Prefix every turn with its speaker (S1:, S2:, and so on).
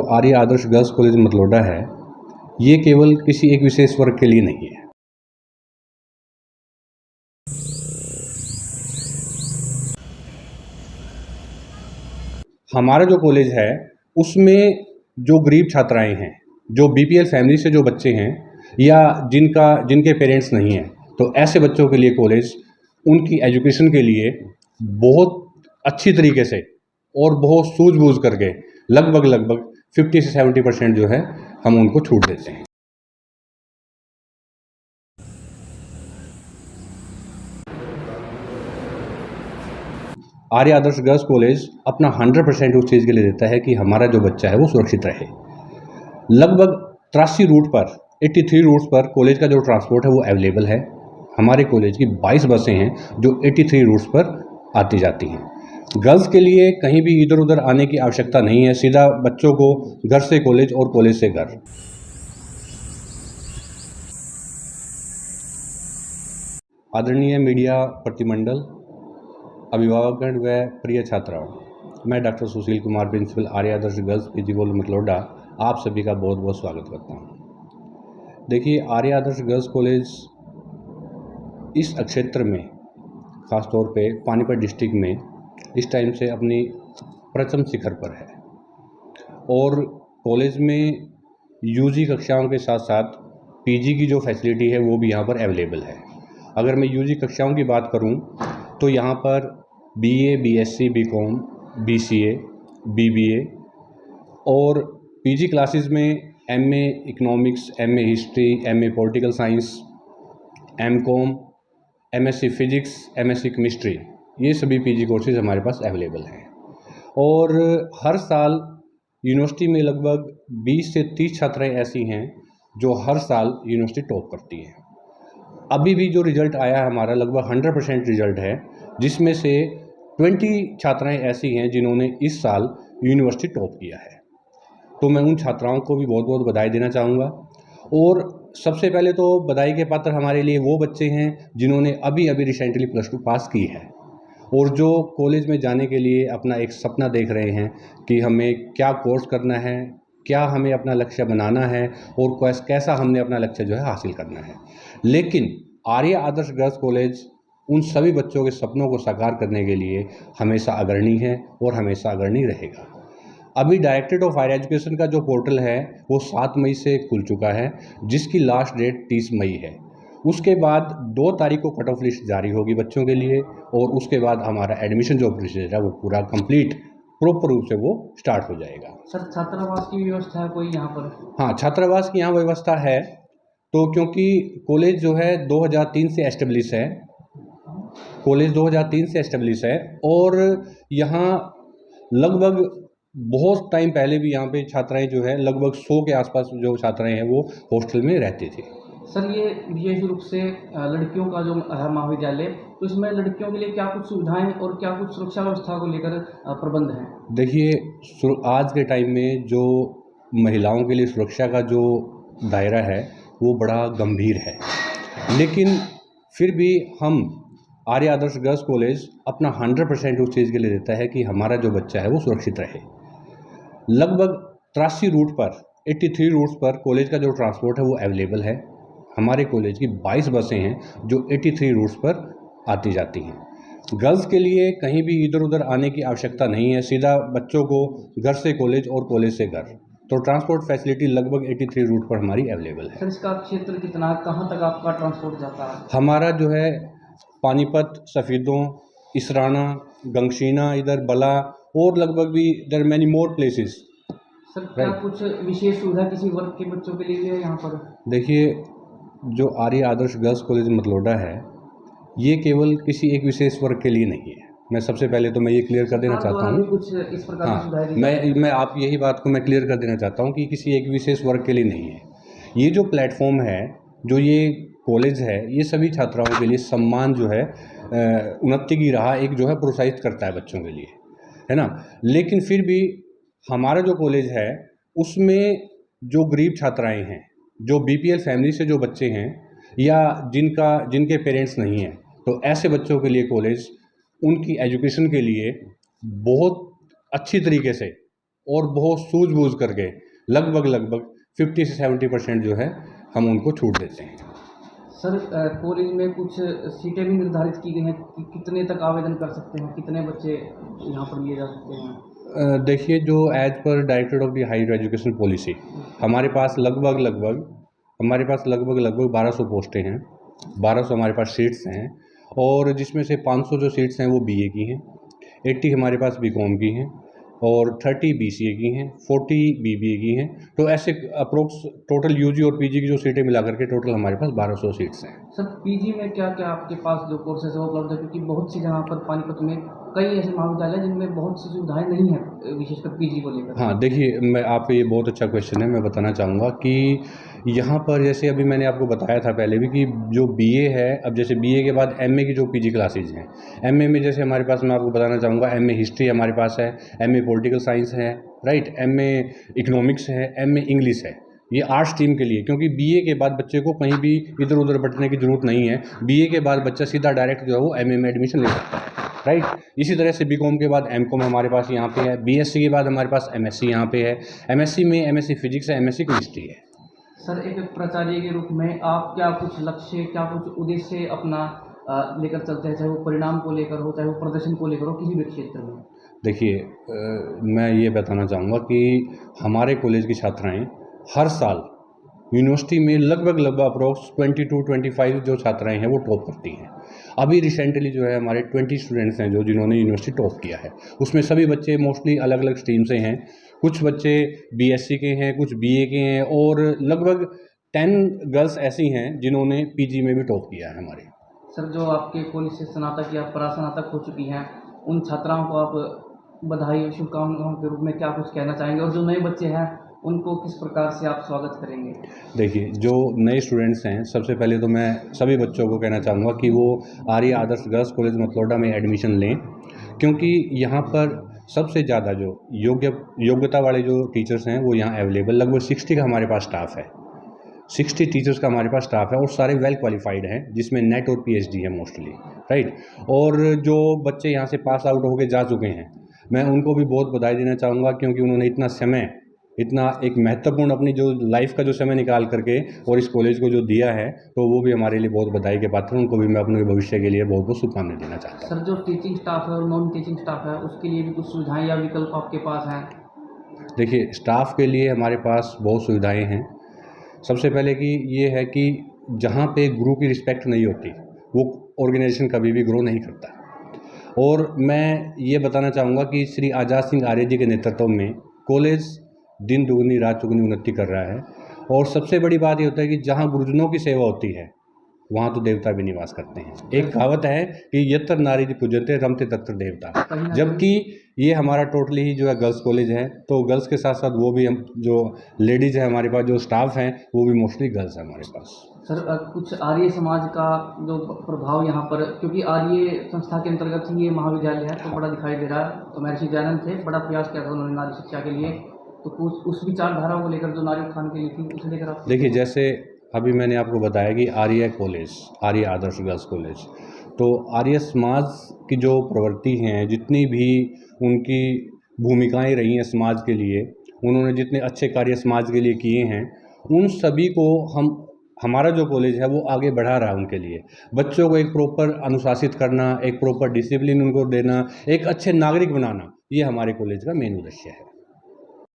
S1: जो आर्य आदर्श girls college Matloda है, ये केवल किसी एक विशेष वर्ग के लिए नहीं है। हमारा जो कॉलेज है उसमें जो गरीब छात्राएं हैं, जो बीपीएल फैमिली से जो बच्चे हैं या जिनके पेरेंट्स नहीं हैं, तो ऐसे बच्चों के लिए कॉलेज उनकी एजुकेशन के लिए बहुत अच्छी तरीके से और बहुत सूझबूझ करके लगभग 50 से 70% जो है हम उनको छूट देते हैं। आर्य आदर्श गर्ल्स कॉलेज अपना 100% उस चीज़ के लिए देता है कि हमारा जो बच्चा है वो सुरक्षित रहे। लगभग 83 रूट पर 83 रूट्स पर कॉलेज का जो ट्रांसपोर्ट है वो अवेलेबल है। हमारे कॉलेज की 22 बसें हैं जो 83 रूट्स पर आती जाती हैं। गर्ल्स के लिए कहीं भी इधर उधर आने की आवश्यकता नहीं है, सीधा बच्चों को घर से कॉलेज और कॉलेज से घर। आदरणीय मीडिया प्रतिमंडल, अभिभावकगण व प्रिय छात्राओं, मैं डॉक्टर सुशील कुमार, प्रिंसिपल आर्य आदर्श गर्ल्स पीजी कॉलेज मतलोडा, आप सभी का बहुत बहुत स्वागत करता हूं। देखिए, आर्य आदर्श गर्ल्स कॉलेज इस क्षेत्र में, ख़ासतौर पे पानीपत डिस्ट्रिक्ट में इस टाइम से अपनी प्रथम शिखर पर है और कॉलेज में यूजी कक्षाओं के साथ साथ पीजी की जो फैसिलिटी है वो भी यहाँ पर अवेलेबल है। अगर मैं यूजी कक्षाओं की बात करूँ तो यहाँ पर BA, BSc, BCom, BCA, BBA और पीजी क्लासेस में MA economics, MA history, MA political science, MCom, MSc physics, MSc chemistry, ये सभी पीजी कोर्सेज हमारे पास अवेलेबल हैं। और हर साल यूनिवर्सिटी में लगभग 20 से 30 छात्राएँ ऐसी हैं जो हर साल यूनिवर्सिटी टॉप करती हैं। अभी भी जो रिज़ल्ट आया है हमारा लगभग 100% रिज़ल्ट है, जिसमें से 20 छात्राएँ ऐसी हैं जिन्होंने इस साल यूनिवर्सिटी टॉप किया है। तो मैं उन छात्राओं को भी बहुत बहुत बधाई देना चाहूँगा। और सबसे पहले तो बधाई के पात्र हमारे लिए वो बच्चे हैं जिन्होंने अभी रिसेंटली +2 पास की है और जो कॉलेज में जाने के लिए अपना एक सपना देख रहे हैं कि हमें क्या कोर्स करना है, क्या हमें अपना लक्ष्य बनाना है और कैसा हमने अपना लक्ष्य जो है हासिल करना है। लेकिन आर्य आदर्श गर्ल्स कॉलेज उन सभी बच्चों के सपनों को साकार करने के लिए हमेशा अग्रणी है और हमेशा अग्रणी रहेगा। अभी डायरेक्टरेट ऑफ हायर एजुकेशन का जो पोर्टल है वो 7 मई से खुल चुका है, जिसकी लास्ट डेट 30 मई है। उसके बाद 2 तारीख को कट ऑफ लिस्ट जारी होगी बच्चों के लिए और उसके बाद हमारा एडमिशन जो प्रोसीजर है वो पूरा कंप्लीट प्रॉपर रूप से वो स्टार्ट हो जाएगा।
S2: सर, छात्रावास की व्यवस्था है कोई यहाँ पर?
S1: हाँ, छात्रावास की यहाँ व्यवस्था है। तो क्योंकि कॉलेज जो है 2003 से एस्टेब्लिश है, कॉलेज 2003 से एस्टेब्लिश है और यहाँ लगभग बहुत टाइम पहले भी यहाँ पे छात्राएं जो है लगभग 100 के आसपास जो छात्राएं हैं वो हॉस्टल में रहती थी।
S2: सर, ये विशेष रूप से लड़कियों का जो है महाविद्यालय, तो इसमें लड़कियों के लिए क्या कुछ सुविधाएं और क्या कुछ सुरक्षा व्यवस्था को लेकर प्रबंध हैं?
S1: देखिए, आज के टाइम में जो महिलाओं के लिए सुरक्षा का जो दायरा है वो बड़ा गंभीर है, लेकिन फिर भी हम आर्य आदर्श गर्ल्स कॉलेज अपना 100% उस चीज़ के लिए देता है कि हमारा जो बच्चा है वो सुरक्षित रहे। लगभग 83 रूट पर 83 रूट्स पर कॉलेज का जो ट्रांसपोर्ट है वो अवेलेबल है। हमारे कॉलेज की 22 बसें हैं जो 83 रूट्स पर आती जाती हैं। गर्ल्स के लिए कहीं भी इधर उधर आने की आवश्यकता नहीं है, सीधा बच्चों को घर से कॉलेज और कॉलेज से घर। तो ट्रांसपोर्ट फैसिलिटी लगभग 83 रूट पर हमारी अवेलेबल है।
S2: सर, इसका क्षेत्र कितना है, कहाँ तक आपका ट्रांसपोर्ट जाता है?
S1: हमारा जो है पानीपत, सफ़ीदों, इसराना, गंगशीना, इधर बला और लगभग भी there many more places.
S2: Sir, क्या कुछ विशेष सुविधा किसी वर्ग के बच्चों के लिए भी है यहाँ पर?
S1: देखिए, जो आर्य आदर्श गर्ल्स कॉलेज मतलोडा है, ये केवल किसी एक विशेष वर्ग के लिए नहीं है। मैं सबसे पहले तो मैं ये क्लियर कर देना चाहता हूँ।
S2: कुछ इस प्रकार की
S1: हाँ,
S2: सुविधाएं दी जाती हैं?
S1: मैं आप यही बात को मैं क्लियर कर देना चाहता हूँ कि किसी एक विशेष वर्ग के लिए नहीं है। ये जो प्लेटफॉर्म है, जो ये कॉलेज है, ये सभी छात्राओं के लिए सम्मान जो है उन्नति की राह एक जो है प्रोत्साहित करता है बच्चों के लिए, है ना। लेकिन फिर भी हमारा जो कॉलेज है उसमें जो गरीब छात्राएं हैं, जो बीपीएल फैमिली से जो बच्चे हैं या जिनके पेरेंट्स नहीं हैं, तो ऐसे बच्चों के लिए कॉलेज उनकी एजुकेशन के लिए बहुत अच्छी तरीके से और बहुत सूझबूझ करके लगभग 50 से 70% जो है हम उनको छूट देते हैं।
S2: सर कॉलेज में कुछ सीटें भी निर्धारित की गई हैं कि कितने तक आवेदन कर सकते हैं, कितने बच्चे यहाँ पर लिए जा सकते हैं?
S1: देखिए, जो एज पर director of the higher education policy हमारे पास लगभग 1200 पोस्टें हैं, 1200 हमारे पास सीट्स हैं, और जिसमें से 500 जो सीट्स हैं वो बीए की हैं, 80 हमारे पास बीकॉम की हैं, और 30 बीसीए की हैं, 40 बीबीए की हैं। तो ऐसे अप्रोक्स टोटल यूजी और पीजी की जो सीटें मिला करके टोटल हमारे पास 1200 सीट्स हैं।
S2: सर पीजी में क्या क्या आपके पास जो कोर्सेज है वो उपलब्ध है, क्योंकि बहुत सी जगह पर पानीपत में कई ऐसे महाविद्यालय जिनमें बहुत सी सुविधाएं नहीं हैं, विशेषकर पीजी को लेकर?
S1: हाँ, देखिए, मैं आपका ये बहुत अच्छा क्वेश्चन है। मैं बताना चाहूँगा कि यहाँ पर जैसे अभी मैंने आपको बताया था पहले भी कि जो बीए है, अब जैसे बीए के बाद एमए की जो पीजी क्लासेज हैं, एमए में जैसे हमारे पास, मैं आपको बताना चाहूँगा, एमए हिस्ट्री हमारे पास है, एमए पॉलिटिकल साइंस है, राइट, एमए इकोनॉमिक्स है, एमए इंग्लिश है। ये आर्ट्स टीम के लिए, क्योंकि बीए के बाद बच्चे को कहीं भी इधर उधर बटने की ज़रूरत नहीं है। बीए के बाद बच्चा सीधा डायरेक्ट जो है वो एमए में एडमिशन ले सकता है, राइट। इसी तरह से बीकॉम के बाद एमकॉम हमारे पास यहाँ पे है, बीएससी के बाद हमारे पास एमएससी यहाँ पे है, एमएससी में एमएससी फिजिक्स है, एमएससी केमिस्ट्री है।
S2: सर एक प्राचार्य के रूप में आप क्या कुछ लक्ष्य, क्या कुछ उद्देश्य अपना लेकर चलते हैं, चाहे वो परिणाम को लेकर हो, चाहे वो प्रदर्शन को लेकर हो, किसी भी क्षेत्र में?
S1: देखिए, मैं ये बताना चाहूँगा कि हमारे कॉलेज की छात्राएँ हर साल यूनिवर्सिटी में लगभग अप्रोक्स 22-25 जो छात्राएं हैं वो टॉप करती हैं। अभी रिसेंटली जो है हमारे 20 स्टूडेंट्स हैं जो जिन्होंने यूनिवर्सिटी टॉप किया है। उसमें सभी बच्चे मोस्टली अलग अलग स्ट्रीम से हैं। कुछ बच्चे बीएससी के हैं, कुछ बीए के हैं, और लगभग 10 गर्ल्स ऐसी हैं जिन्होंने पीजी में भी टॉप किया है हमारे।
S2: सर जो आपके कॉलेज से स्नातक या परास्नातक हो चुकी हैं, उन छात्राओं को आप बधाई और शुभकामनाओं के रूप में क्या कुछ कहना चाहेंगे, और जो नए बच्चे हैं उनको किस प्रकार से आप स्वागत करेंगे?
S1: देखिए, जो नए स्टूडेंट्स हैं, सबसे पहले तो मैं सभी बच्चों को कहना चाहूँगा कि वो आर्य आदर्श गर्ल्स कॉलेज मतलौडा में एडमिशन लें, क्योंकि यहाँ पर सबसे ज़्यादा जो योग्यता वाले जो टीचर्स हैं वो यहाँ अवेलेबल, लगभग 60 का हमारे पास स्टाफ है, 60 टीचर्स का हमारे पास स्टाफ है, और सारे वेल क्वालिफाइड हैं, जिसमें नेट और पीएचडी है मोस्टली, राइट। और जो बच्चे यहाँ से पास आउट होके जा चुके हैं, मैं उनको भी बहुत बधाई देना चाहूँगा, क्योंकि उन्होंने इतना एक महत्वपूर्ण अपनी जो लाइफ का जो समय निकाल करके और इस कॉलेज को जो दिया है, तो वो भी हमारे लिए बहुत बधाई के पात्र हैं। उनको भी मैं अपने भविष्य के लिए बहुत बहुत शुभकामनाएं देना चाहता हूँ।
S2: सर जो टीचिंग स्टाफ है और नॉन टीचिंग स्टाफ है, उसके लिए भी कुछ सुविधाएं या विकल्प आपके पास हैं?
S1: देखिए, स्टाफ के लिए हमारे पास बहुत सुविधाएं हैं। सबसे पहले कि ये है कि जहाँ पे गुरु की रिस्पेक्ट नहीं होती, वो ऑर्गेनाइजेशन कभी भी ग्रो नहीं करता। और मैं ये बताना चाहूँगा कि श्री आज़ाद सिंह आर्य जी के नेतृत्व में कॉलेज दिन दुगनी रात चौगुनी उन्नति कर रहा है। और सबसे बड़ी बात ये होता है कि जहाँ गुरुजनों की सेवा होती है वहाँ तो देवता भी निवास करते हैं। एक कहावत है कि यत्र नारी पूजन्ते रमते तत्र देवता, जबकि ये हमारा टोटली ही जो है गर्ल्स कॉलेज है, तो गर्ल्स के साथ साथ वो भी हम जो लेडीज़ है हमारे पास, जो स्टाफ हैं, वो भी मोस्टली गर्ल्स है हमारे पास।
S2: सर कुछ आर्य समाज का जो प्रभाव यहाँ पर, क्योंकि आर्य संस्था के अंतर्गत ही ये महाविद्यालय है, तो बड़ा दिखाई दे रहा है। तो महर्षि दयानंद थे, बड़ा प्रयास किया था उन्होंने नारी शिक्षा के लिए, तो कुछ उस विचारधारा को लेकर जो नारी उत्थान के लिए थी, उसे लेकर आप?
S1: देखिए, जैसे अभी मैंने आपको बताया कि आर्य कॉलेज, आर्य आदर्श गर्ल्स कॉलेज, तो आर्य समाज की जो प्रवृत्ति हैं, जितनी भी उनकी भूमिकाएं रही हैं समाज के लिए, उन्होंने जितने अच्छे कार्य समाज के लिए किए हैं, उन सभी को हमारा जो कॉलेज है वो आगे बढ़ा रहा है उनके लिए। बच्चों को एक प्रॉपर अनुशासित करना, एक प्रॉपर डिसिप्लिन उनको देना, एक अच्छे नागरिक बनाना, ये हमारे कॉलेज का मेन उद्देश्य है।